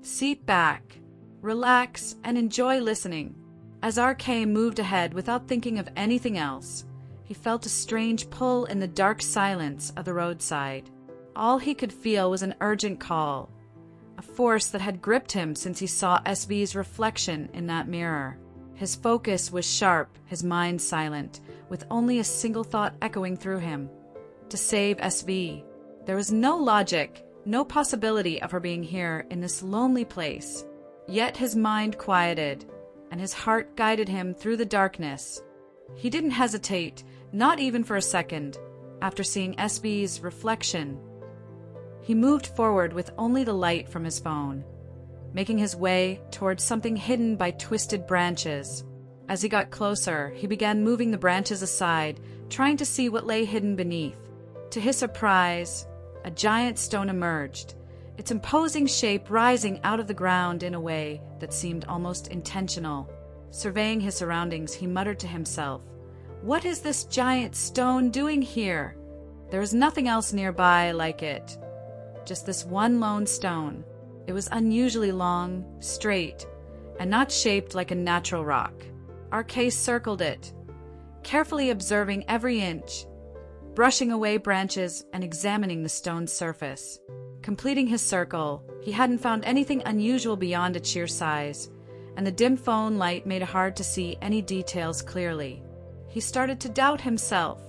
Seat back, relax, and enjoy listening. As RK moved ahead without thinking of anything else, he felt a strange pull in the dark silence of the roadside. All he could feel was an urgent call, a force that had gripped him since he saw SV's reflection in that mirror. His focus was sharp, his mind silent, with only a single thought echoing through him: to save SV. There was no logic, no possibility of her being here in this lonely place. Yet his mind quieted, and his heart guided him through the darkness. He didn't hesitate, not even for a second, after seeing SV's reflection. He moved forward with only the light from his phone, making his way towards something hidden by twisted branches. As he got closer, he began moving the branches aside, trying to see what lay hidden beneath. To his surprise, a giant stone emerged, its imposing shape rising out of the ground in a way that seemed almost intentional. Surveying his surroundings, he muttered to himself, "What is this giant stone doing here? There is nothing else nearby like it. Just this one lone stone." It was unusually long, straight, and not shaped like a natural rock. RK circled it, carefully observing every inch, brushing away branches and examining the stone's surface. Completing his circle, he hadn't found anything unusual beyond its sheer size, and the dim phone light made it hard to see any details clearly. He started to doubt himself.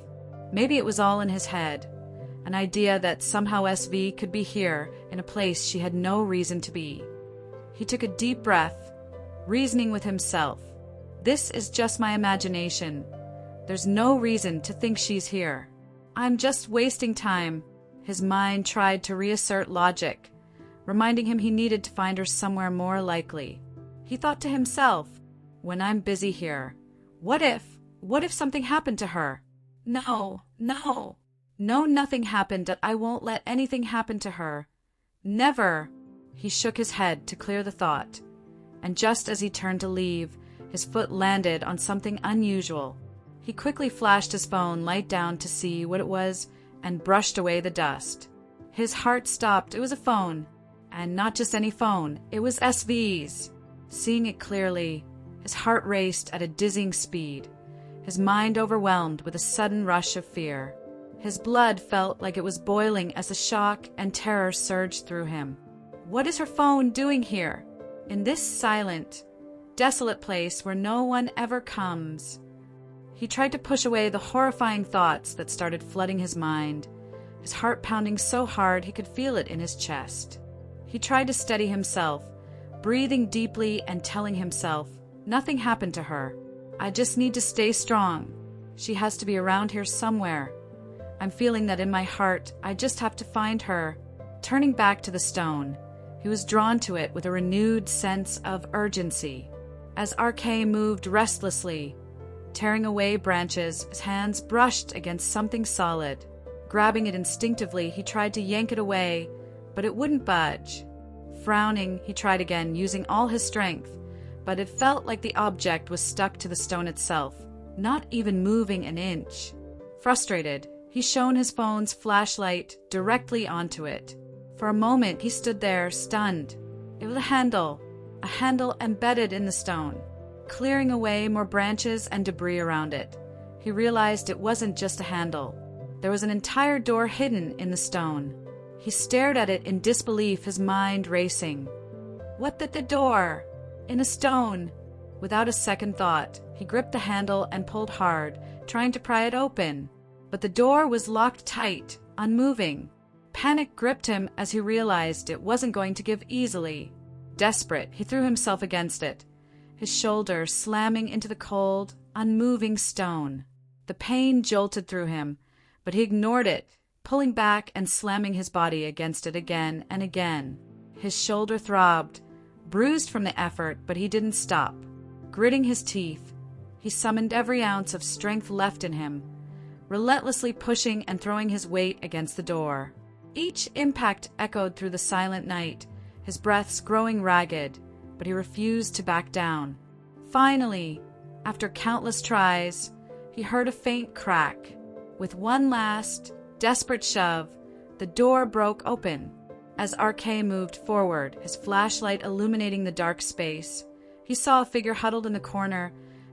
Maybe it was all in his head, an idea that somehow SV could be here in a place she had no reason to be. He took a deep breath, reasoning with himself. This is just my imagination. There's no reason to think she's here. I'm just wasting time. His mind tried to reassert logic, reminding him he needed to find her somewhere more likely. He thought to himself, when I'm busy here, what if something happened to her? No, nothing happened, that I won't let anything happen to her. Never. He shook his head to clear the thought, and just as he turned to leave, his foot landed on something unusual. He quickly flashed his phone light down to see what it was and brushed away the dust. His heart stopped. It was a phone, and not just any phone. It was SV's. Seeing it clearly, his heart raced at a dizzying speed, his mind overwhelmed with a sudden rush of fear. His blood felt like it was boiling as the shock and terror surged through him. What is her phone doing here, in this silent, desolate place where no one ever comes? He tried to push away the horrifying thoughts that started flooding his mind, his heart pounding so hard he could feel it in his chest. He tried to steady himself, breathing deeply and telling himself, nothing happened to her. I just need to stay strong. She has to be around here somewhere. I'm feeling that in my heart. I just have to find her. Turning back to the stone, he was drawn to it with a renewed sense of urgency. As RK moved restlessly, tearing away branches, his hands brushed against something solid. Grabbing it instinctively, he tried to yank it away, but it wouldn't budge. Frowning, he tried again, using all his strength, but it felt like the object was stuck to the stone itself, not even moving an inch. Frustrated, he shone his phone's flashlight directly onto it. For a moment, he stood there, stunned. It was a handle embedded in the stone, clearing away more branches and debris around it. He realized it wasn't just a handle. There was an entire door hidden in the stone. He stared at it in disbelief, his mind racing. What the door? In a stone? Without a second thought, he gripped the handle and pulled hard, trying to pry it open. But the door was locked tight, unmoving. Panic gripped him as he realized it wasn't going to give easily. Desperate, he threw himself against it, his shoulder slamming into the cold, unmoving stone. The pain jolted through him, but he ignored it, pulling back and slamming his body against it again and again. His shoulder throbbed, bruised from the effort, but he didn't stop. Gritting his teeth, he summoned every ounce of strength left in him, relentlessly pushing and throwing his weight against the door. Each impact echoed through the silent night, his breaths growing ragged, but he refused to back down. Finally, after countless tries, he heard a faint crack. With one last, desperate shove, the door broke open. As RK moved forward, his flashlight illuminating the dark space, he saw a figure huddled in the corner,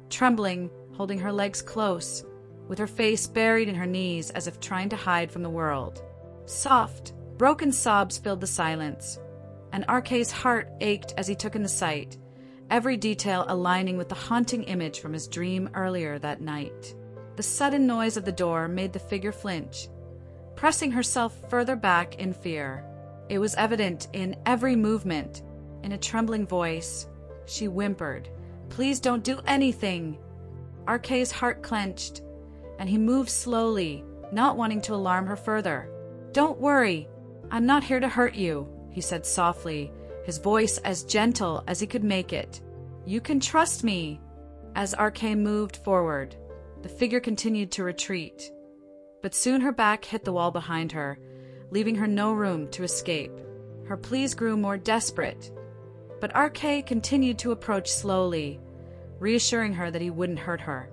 trembling, holding her legs close, with her face buried in her knees as if trying to hide from the world. Soft, broken sobs filled the silence, and RK's heart ached as he took in the sight, every detail aligning with the haunting image from his dream earlier that night. The sudden noise of the door made the figure flinch, pressing herself further back in fear. It was evident in every movement. In a trembling voice, she whimpered, "Please don't do anything." RK's heart clenched, and he moved slowly, not wanting to alarm her further. "Don't worry, I'm not here to hurt you," he said softly, his voice as gentle as he could make it. "You can trust me." As RK moved forward, the figure continued to retreat, but soon her back hit the wall behind her, leaving her no room to escape. Her pleas grew more desperate, but RK continued to approach slowly, reassuring her that he wouldn't hurt her.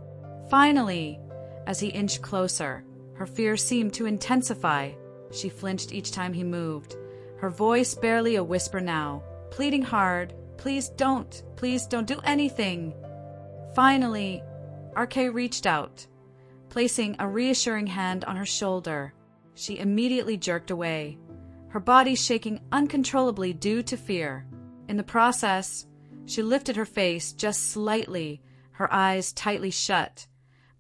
Finally, as he inched closer, her fear seemed to intensify. She flinched each time he moved, her voice barely a whisper now, pleading hard, please don't do anything." Finally, RK reached out, placing a reassuring hand on her shoulder. She immediately jerked away, her body shaking uncontrollably due to fear. In the process, she lifted her face just slightly, her eyes tightly shut,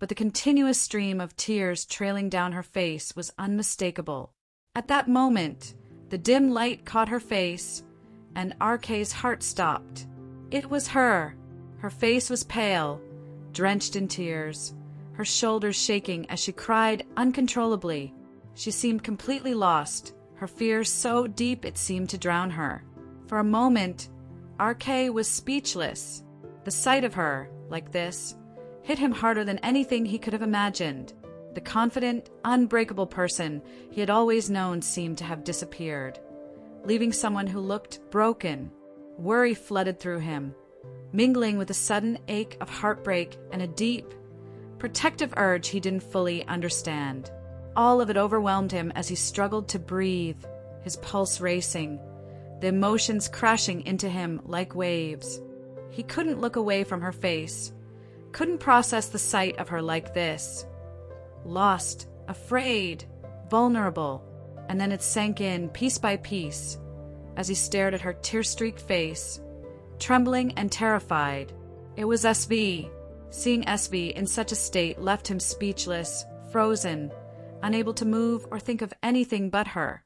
but the continuous stream of tears trailing down her face was unmistakable. At that moment, the dim light caught her face, and RK's heart stopped. It was her. Her face was pale, drenched in tears, her shoulders shaking as she cried uncontrollably. She seemed completely lost, her fears so deep it seemed to drown her. For a moment, RK was speechless. The sight of her, like this, hit him harder than anything he could have imagined. The confident, unbreakable person he had always known seemed to have disappeared, leaving someone who looked broken. Worry flooded through him, mingling with a sudden ache of heartbreak and a deep, protective urge he didn't fully understand. All of it overwhelmed him as he struggled to breathe, his pulse racing, the emotions crashing into him like waves. He couldn't look away from her face, couldn't process the sight of her like this. Lost, afraid, vulnerable, and then it sank in piece by piece as he stared at her tear-streaked face, trembling and terrified. It was SV. Seeing SV in such a state left him speechless, frozen, unable to move or think of anything but her.